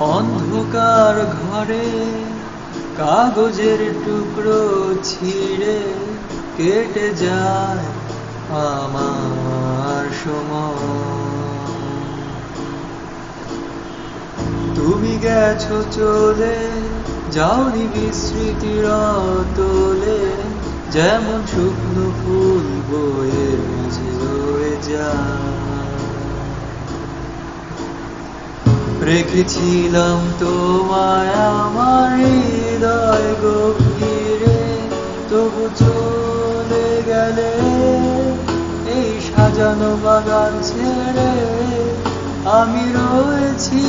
অন্ধকার ঘরে কাগজের টুকরো ছিঁড়ে কেটে যায় আমার সময়। তুমি গেছো চলে, যাওনি বিস্মৃতির অতলে, যেমন শুকনো ফুল বইয়ের মাঝে রয়ে যায়। রেখেছিলাম তোমায় আমার হৃদয় গভীরে, তবু চলে গেলে এই সাজানো বাগান ছেড়ে। আমি রয়েছি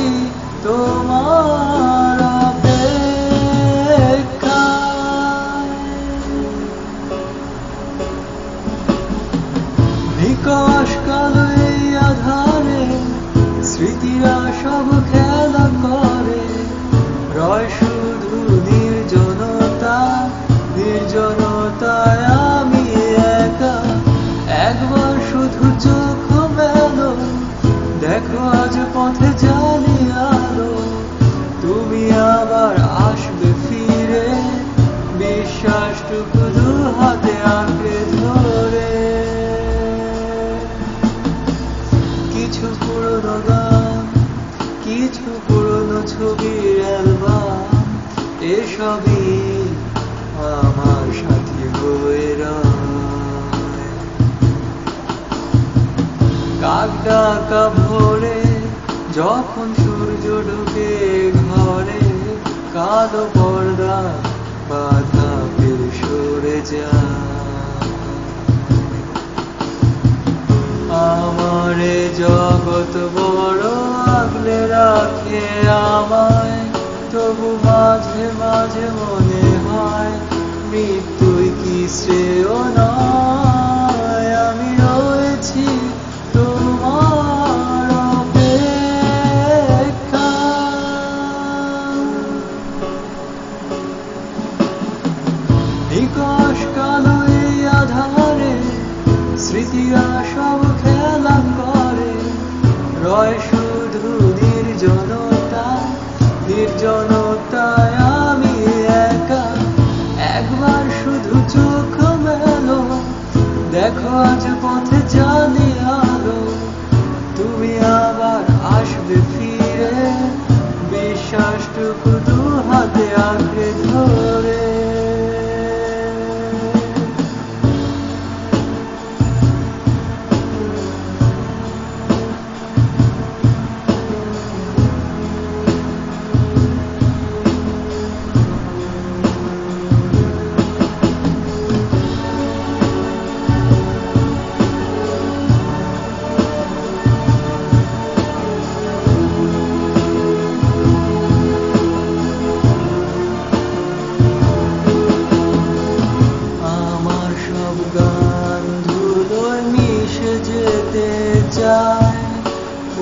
তোমার অপেক্ষায়। নিকষ কালো এই আধারে স্মৃতিরা সব খেলা করে, রয় শুধু নির্জনতা, নির্জনতায় আমি একা। একবার শুধু চোখ মেলো, দেখো আজ পথে জানি আলো। তুমি আবার আসবে ফিরে, বিশ্বাসটুকু দু হাতে আঁকড়ে ধরে। কিছু পুরনো গান, কিছু পুরনো ছবির অ্যালবাম, এসবই আমার সাথী হয়ে রয়। কাক ডাকা ভোরে যখন সূর্য ঢুকে ঘরে, কালো পর্দা বাধা পেয়ে সরে যায়। আমার এ জগৎ বড় আগলে রাখে আমায়, তবু মাঝে মাঝে মনে হয় মৃত্যুই কি শ্রেয় নয়। আমি রয়েছি তোমার অপেক্ষায়। নিকষ কালো এই আধারে স্মৃতিরা সব খেলা করে, রয় শুধু নির্জনতা, নির্জনতায় আমি একা। একবার শুধু চোখ মেলো, দেখো আজ পথে জানি আলো। তুমি আবার আসবে ফিরে, বিশ্বাসটুকু দু হাতে আঁকড়ে ধরে।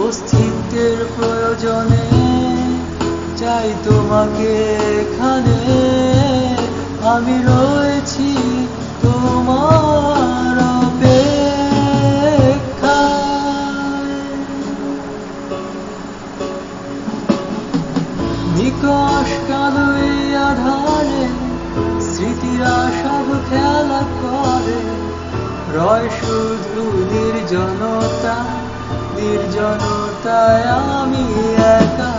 অস্তিত্বের প্রয়োজনে চাই তোমাকে এখানে, আমি রয়েছি তোমার অপেক্ষায়। নিকষ কালো এই আধারে স্মৃতিরা সব খেলা করে, রয় শুধু নির্জনতা, নির্জনতায় আমি একা।